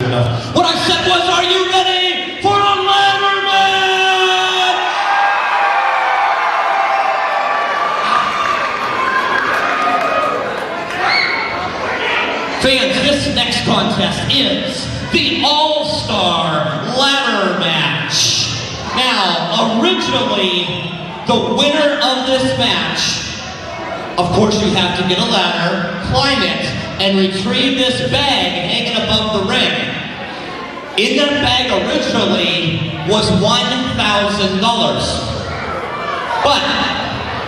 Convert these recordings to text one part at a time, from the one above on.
What I said was, are you ready for a ladder match? Fans, this next contest is the All-Star Ladder Match. Now, originally, the winner of this match, of course you have to get a ladder, climb it, and retrieve this bag hanging above the ring. In that bag originally was $1,000. But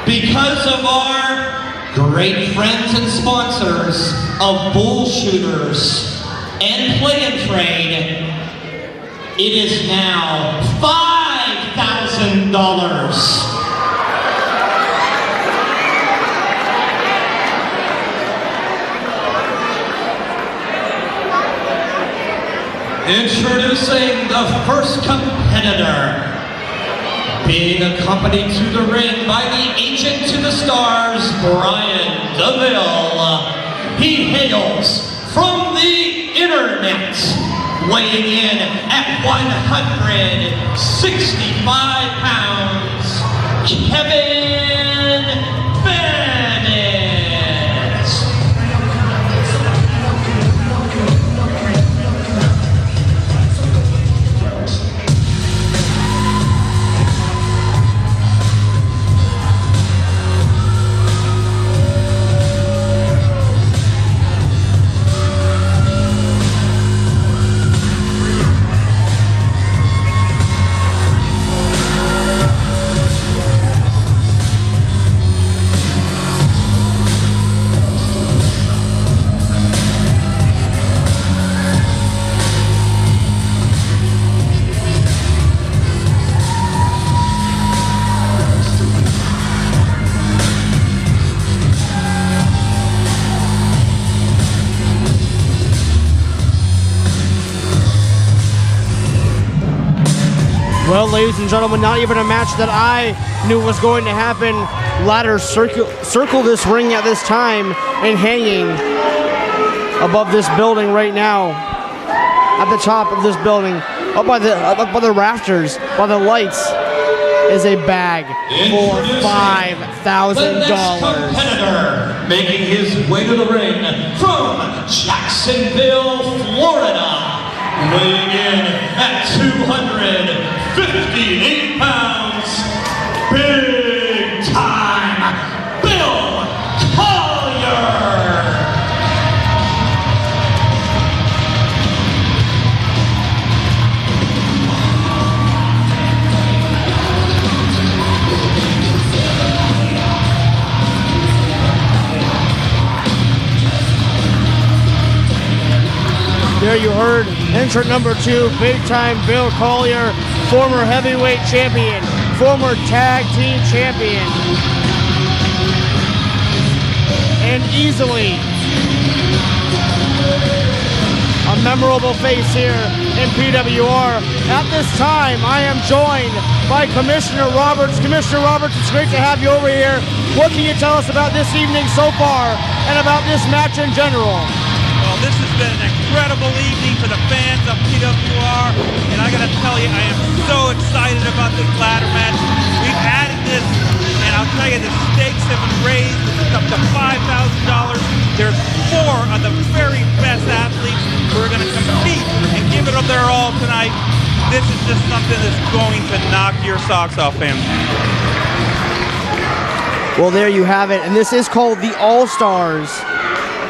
because of our great friends and sponsors of Bull Shooters and Play and Trade, it is now $5,000. Introducing the first competitor, being accompanied to the ring by the Agent to the Stars, Brian DeVille. He hails from the internet, weighing in at 165 pounds, Kevin Bennett. Well, ladies and gentlemen, not even a match that I knew was going to happen. Ladders circle this ring at this time and hanging above this building right now. At the top of this building, up by the rafters, by the lights, is a bag for $5,000. Competitor making his way to the ring from Jacksonville, Florida, weighing in at 258 pounds, big time Bill Collier. There you heard entrant number 2, big time Bill Collier, former heavyweight champion, former tag team champion, and easily a memorable face here in PWR. At this time, I am joined by Commissioner Roberts. Commissioner Roberts, it's great to have you over here. What can you tell us about this evening so far and about this match in general? Well, this has been an incredible evening for the fans of PWR, and I gotta tell you, I am so excited about this ladder match. We've added this, and I'll tell you, the stakes have been raised. It's up to $5,000. There's 4 of the very best athletes who are gonna compete and give it their all tonight. This is just something that's going to knock your socks off, fans. Well, there you have it, and this is called the All-Stars.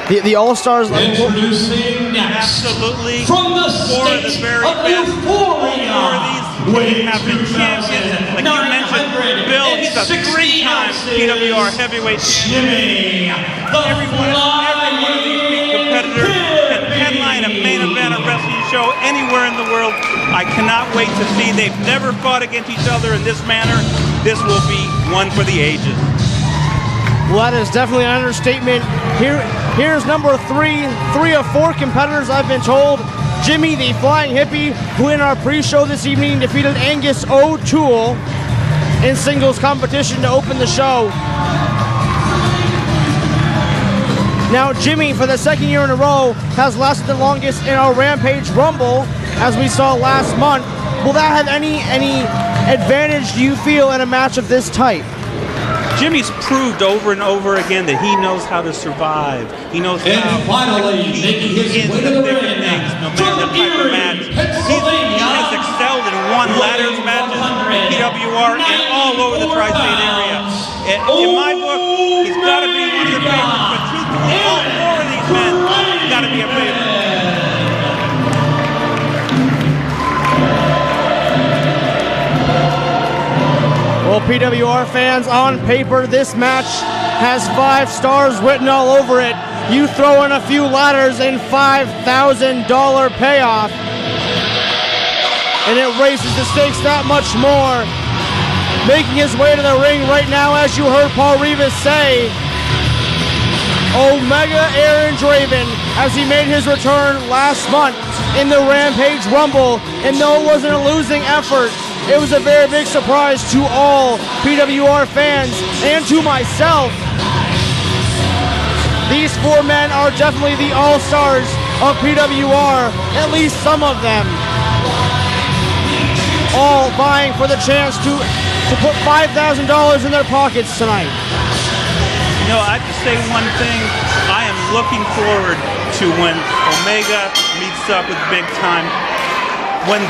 The All-Stars. Introducing next, absolutely, from the state the very of best. Euphoria, These have been champions. Like you mentioned, Bill, he's a 3-time PWR heavyweight champion. Every one of these competitors can headline a main event, a wrestling show anywhere in the world. I cannot wait to see. They've never fought against each other in this manner. This will be one for the ages. Well, that is definitely an understatement. Here's number 3 of 4 competitors, I've been told. Jimmy the Flying Hippie, who in our pre-show this evening defeated Angus O'Toole in singles competition to open the show. Now Jimmy, for the second year in a row, has lasted the longest in a Rampage Rumble, as we saw last month. Will that have any advantage, do you feel, in a match of this type? Jimmy's proved over and over again that he knows how to survive. He knows And how finally, making his way to the ring, no from matter the type of match. He Pennsylvania, has excelled and won ladders matches in PWR and all over the Tri-State area. In my book, he's got to be one of the favorites, but truthfully, all four of these men got to be a favorite. Well, PWR fans, on paper, this match has 5 stars written all over it. You throw in a few ladders and $5,000 payoff, and it raises the stakes that much more. Making his way to the ring right now, as you heard Paul Rivas say, Omega Aaron Draven, as he made his return last month in the Rampage Rumble, and though it wasn't a losing effort, it was a very big surprise to all PWR fans and to myself. These 4 men are definitely the all-stars of PWR, at least some of them. All vying for the chance to put $5,000 in their pockets tonight. You know, I have to say one thing. I am looking forward to when Omega meets up with Big Time. When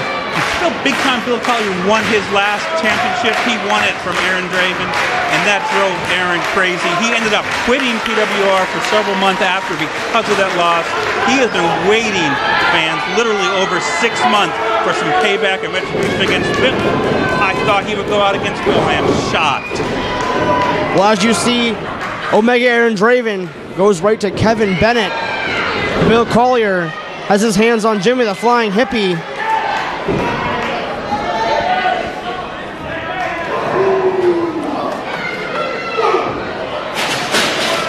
Big Time Bill Collier won his last championship, he won it from Aaron Draven, and that drove Aaron crazy. He ended up quitting PWR for several months after because of that loss. He has been waiting, fans, literally over 6 months for some payback and retribution against Bill. I thought he would go out against Bill. I am shocked. Well, as you see, Omega Aaron Draven goes right to Kevin Bennett. Bill Collier has his hands on Jimmy the Flying Hippie.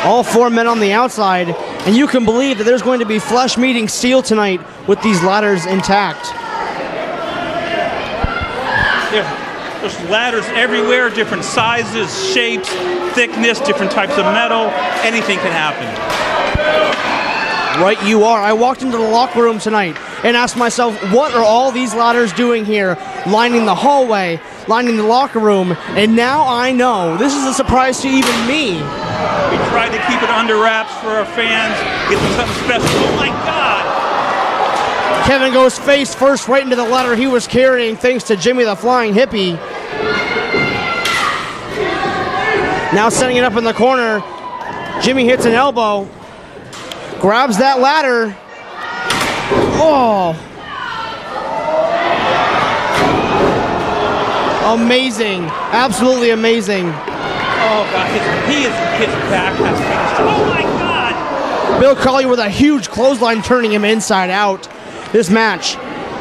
All 4 men on the outside, and you can believe that there's going to be flesh meeting steel tonight with these ladders intact. There's ladders everywhere, different sizes, shapes, thickness, different types of metal. Anything can happen. Right you are. I walked into the locker room tonight and asked myself, what are all these ladders doing here, lining the hallway, lining the locker room, and now I know. This is a surprise to even me. We tried to keep it under wraps for our fans, get them something special. Oh my God! Kevin goes face first right into the ladder he was carrying thanks to Jimmy the Flying Hippie. Now setting it up in the corner, Jimmy hits an elbow, grabs that ladder. Oh! Amazing. Absolutely amazing. Oh God, his back has finished. Oh my God! Bill Collier with a huge clothesline turning him inside out. This match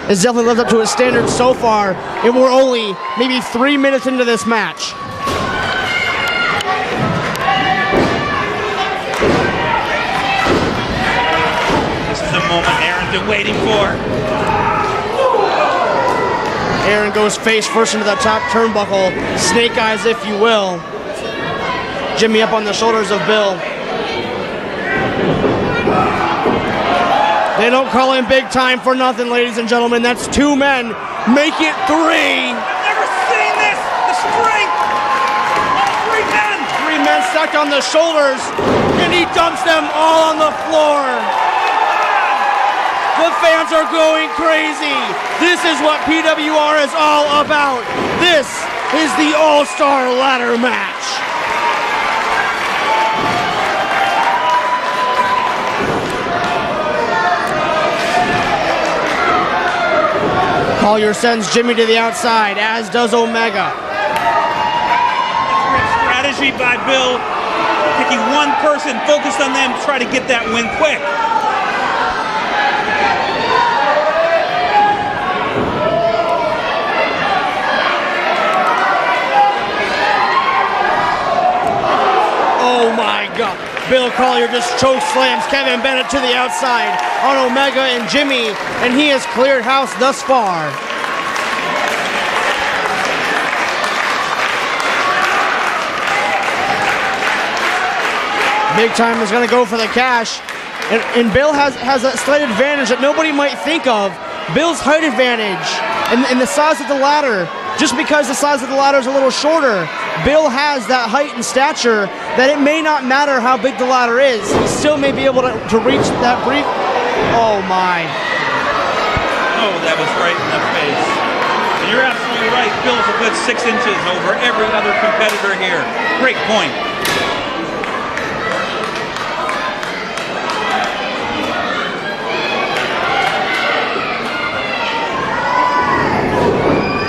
has definitely lived up to its standards so far, and we're only maybe 3 minutes into this match. This is the moment Aaron's been waiting for. Aaron goes face first into the top turnbuckle, snake eyes if you will. Jimmy up on the shoulders of Bill. They don't call him Big Time for nothing, ladies and gentlemen. That's 2 men. Make it 3. I've never seen this. The strength. All 3 men. 3 men stacked on the shoulders, and he dumps them all on the floor. The fans are going crazy. This is what PWR is all about. This is the All-Star Ladder Match. Collier sends Jimmy to the outside, as does Omega. Great strategy by Bill. Picking one person, focus on them, try to get that win quick. Oh my God. Bill Collier just choke slams Kevin Bennett to the outside on Omega and Jimmy, and he has cleared house thus far. Big Time is going to go for the cash. And Bill has a slight advantage that nobody might think of. Bill's height advantage and the size of the ladder. Just because the size of the ladder is a little shorter, Bill has that height and stature that it may not matter how big the ladder is. He still may be able to reach that brief. Oh my. Oh, that was right in the face. And you're absolutely right. Bill's a good 6 inches over every other competitor here. Great point.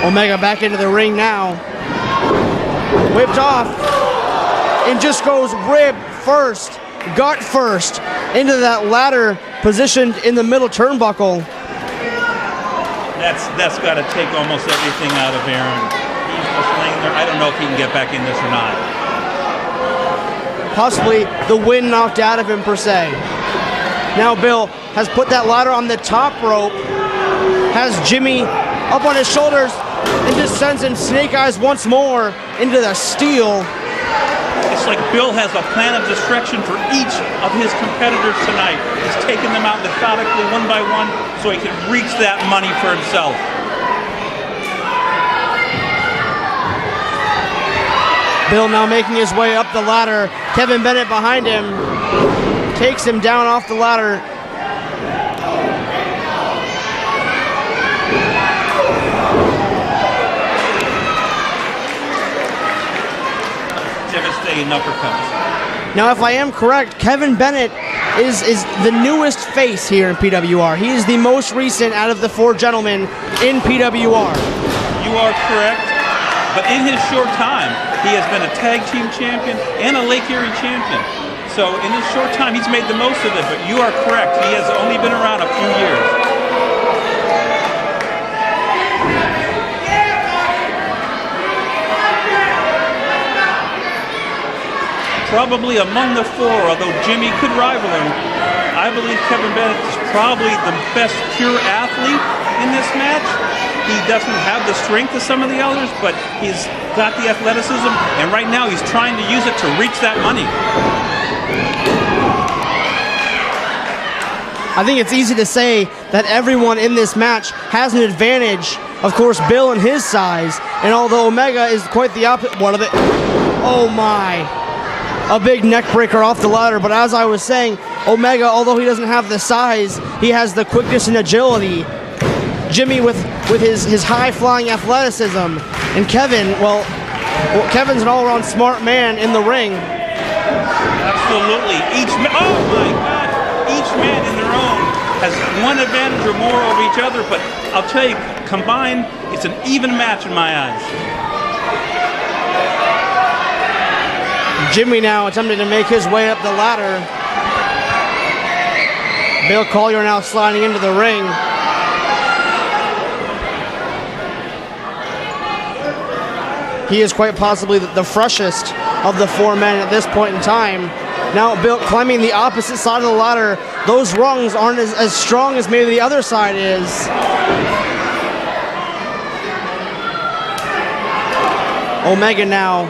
Omega back into the ring now. Whipped off and just goes rib first, gut first into that ladder positioned in the middle turnbuckle. That's got to take almost everything out of Aaron. He's just laying there. I don't know if he can get back in this or not. Possibly the wind knocked out of him per se. Now Bill has put that ladder on the top rope, has Jimmy up on his shoulders, and just sends him snake eyes once more into the steel. It's like Bill has a plan of destruction for each of his competitors tonight. He's taking them out methodically, one by one, so he can reach that money for himself. Bill now making his way up the ladder. Kevin Bennett behind him takes him down off the ladder. Devastating uppercuts. Now, if I am correct, Kevin Bennett is the newest face here in PWR. He is the most recent out of the 4 gentlemen in PWR. You are correct, but in his short time, he has been a tag team champion and a Lake Erie champion. So in his short time, he's made the most of it, but you are correct. He has only been around a few years. Probably among the 4, although Jimmy could rival him, I believe Kevin Bennett is probably the best pure athlete in this match. He doesn't have the strength of some of the others, but he's got the athleticism, and right now he's trying to use it to reach that money. I think it's easy to say that everyone in this match has an advantage. Of course, Bill and his size, and although Omega is quite the opposite. What are they? Oh my. A big neck breaker off the ladder, but as I was saying, Omega, although he doesn't have the size, he has the quickness and agility. Jimmy with his high-flying athleticism, and Kevin, well, Kevin's an all-around smart man in the ring. Absolutely. Oh my God! Each man in their own has one advantage or more over each other, but I'll tell you, combined, it's an even match in my eyes. Jimmy now attempting to make his way up the ladder. Bill Collier now sliding into the ring. He is quite possibly the freshest of the 4 men at this point in time. Now Bill climbing the opposite side of the ladder. Those rungs aren't as strong as maybe the other side is. Omega now.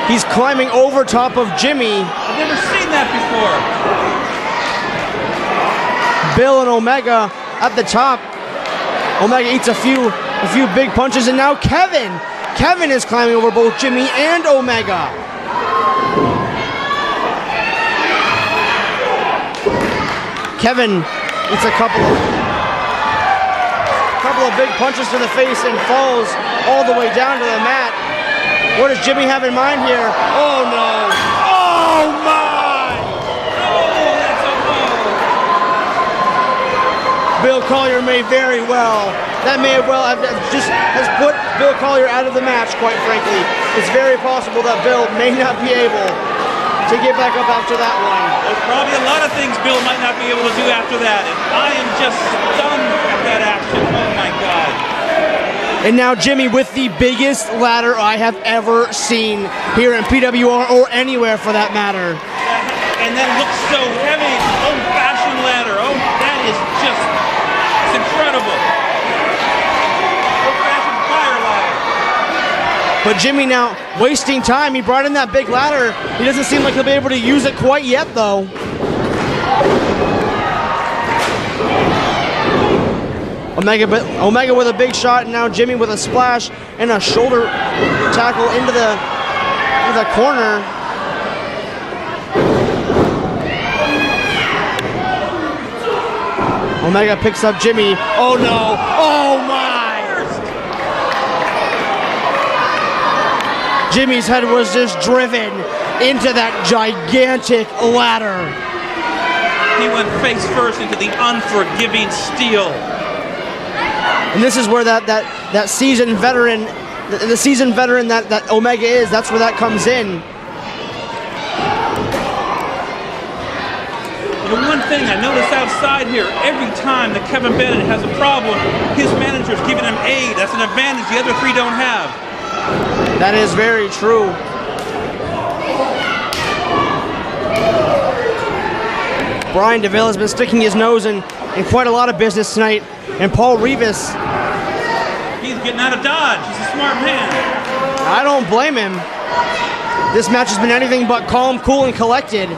He's climbing over top of Jimmy. I've never seen that before. Bill and Omega at the top. Omega eats a few big punches, and now Kevin is climbing over both Jimmy and Omega. Kevin eats a couple of big punches to the face and falls all the way down to the mat. What does Jimmy have in mind here? Oh no! Oh my! Oh, that's a blow. Bill Collier may very well. That may have well has put Bill Collier out of the match, quite frankly. It's very possible that Bill may not be able to get back up after that one. There's probably a lot of things Bill might not be able to do after that, and I am just stunned at that action. Oh my God. And now Jimmy with the biggest ladder I have ever seen here in PWR or anywhere for that matter. And that looks so heavy. Old-fashioned ladder. Oh, that is just, it's incredible. Old-fashioned fire ladder. But But Jimmy now wasting time. He brought in that big ladder. He doesn't seem like he'll be able to use it quite yet, though. Omega with a big shot, and now Jimmy with a splash and a shoulder tackle into the corner. Omega picks up Jimmy. Oh no! Oh my! Jimmy's head was just driven into that gigantic ladder. He went face first into the unforgiving steel. And this is where that seasoned veteran, the seasoned veteran that Omega is, that's where that comes in. The one thing I notice outside here, every time that Kevin Bennett has a problem, his manager's giving him aid. That's an advantage the other three don't have. That is very true. Brian DeVille has been sticking his nose in quite a lot of business tonight. And Paul Rivas, he's getting out of Dodge. He's a smart man. I don't blame him. This match has been anything but calm, cool, and collected.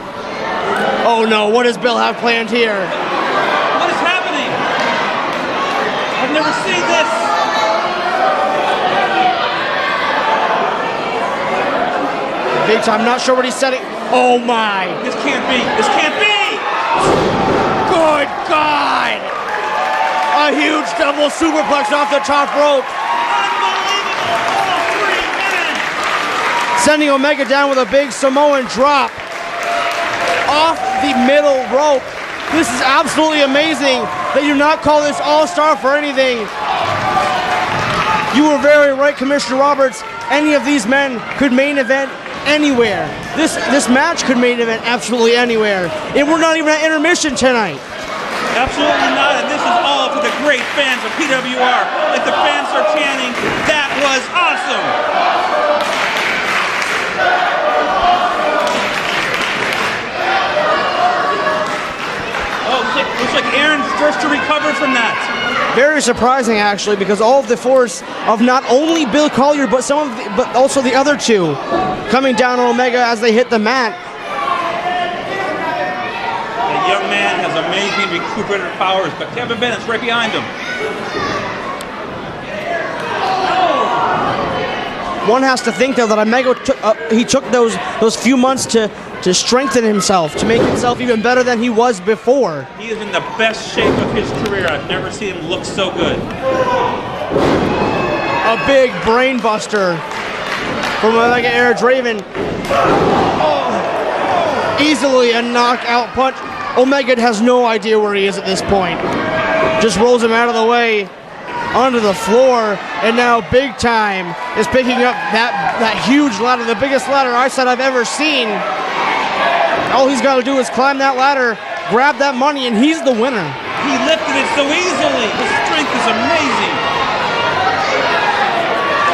Oh no, what does Bill have planned here? What is happening? I've never seen this. Big time, not sure what he's setting. Oh my. This can't be. This can't be. Good God. A huge double superplex off the top rope. Unbelievable. All three men. Sending Omega down with a big Samoan drop. Off the middle rope. This is absolutely amazing. They do not call this All-Star for anything. You were very right, Commissioner Roberts. Any of these men could main event anywhere. This match could main event absolutely anywhere. And we're not even at intermission tonight. Absolutely not, and this is all for the great fans of PWR. Like the fans are chanting, that was awesome! Oh, looks like Aaron's first to recover from that. Very surprising, actually, because all of the force of not only Bill Collier, but also the other two coming down on Omega as they hit the mat. The young man has amazing recuperative powers, but Kevin Bennett's right behind him. One has to think, though, that Omega took those few months to strengthen himself, to make himself even better than he was before. He is in the best shape of his career. I've never seen him look so good. A big brain buster from Omega Air Draven. Oh. Easily a knockout punch. Omega has no idea where he is at this point. Just rolls him out of the way onto the floor, and now Big Time is picking up that huge ladder, the biggest ladder I said I've ever seen. All he's got to do is climb that ladder, grab that money, and he's the winner. He lifted it so easily. His strength is amazing.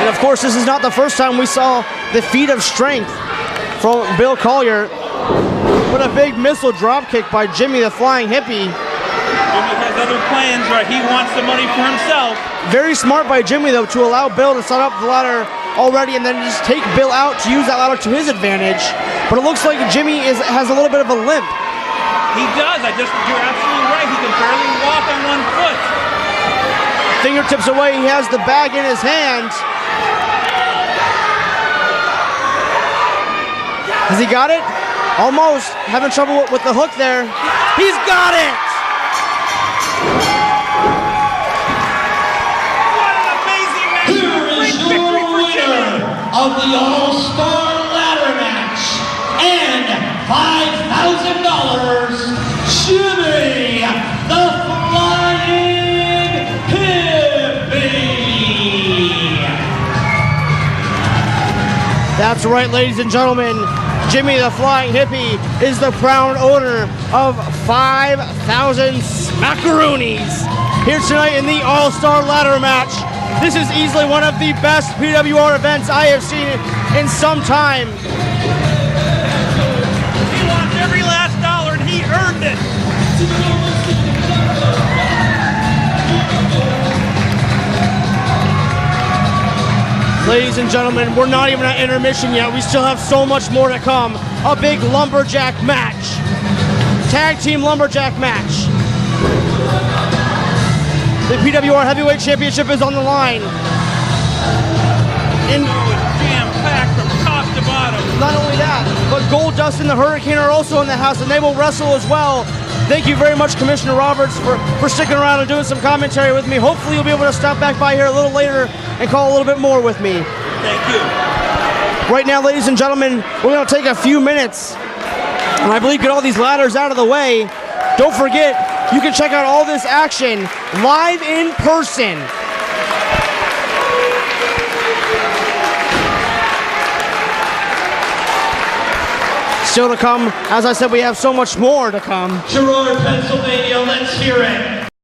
And of course, this is not the first time we saw the feat of strength from Bill Collier. What a big missile drop kick by Jimmy the Flying Hippie. Jimmy has other plans, right? He wants the money for himself. Very smart by Jimmy, though, to allow Bill to set up the ladder already and then just take Bill out to use that ladder to his advantage. But it looks like Jimmy has a little bit of a limp. He does. You're absolutely right. He can barely walk on one foot. Fingertips away, he has the bag in his hand. Has he got it? Almost. Having trouble with the hook there. He's got it! What an amazing match! Here is your winner of the All-Star Ladder Match and $5,000, Jimmy the Flying Hippie! That's right, ladies and gentlemen. Jimmy the Flying Hippie is the proud owner of 5,000 smackaroonies here tonight in the All-Star Ladder Match. This is easily one of the best PWR events I have seen in some time. He lost every last dollar and he earned it. Ladies and gentlemen, we're not even at intermission yet. We still have so much more to come. A big lumberjack match. Tag team lumberjack match. The PWR Heavyweight Championship is on the line. It's jam-packed from top to bottom. Not only that, but Goldust and the Hurricane are also in the house, and they will wrestle as well. Thank you very much, Commissioner Roberts, for sticking around and doing some commentary with me. Hopefully you'll be able to stop back by here a little later and call a little bit more with me. Thank you. Right now, ladies and gentlemen, we're going to take a few minutes, and I believe get all these ladders out of the way. Don't forget, you can check out all this action live in person. Still to come, as I said, we have so much more to come. Girard, Pennsylvania, let's hear it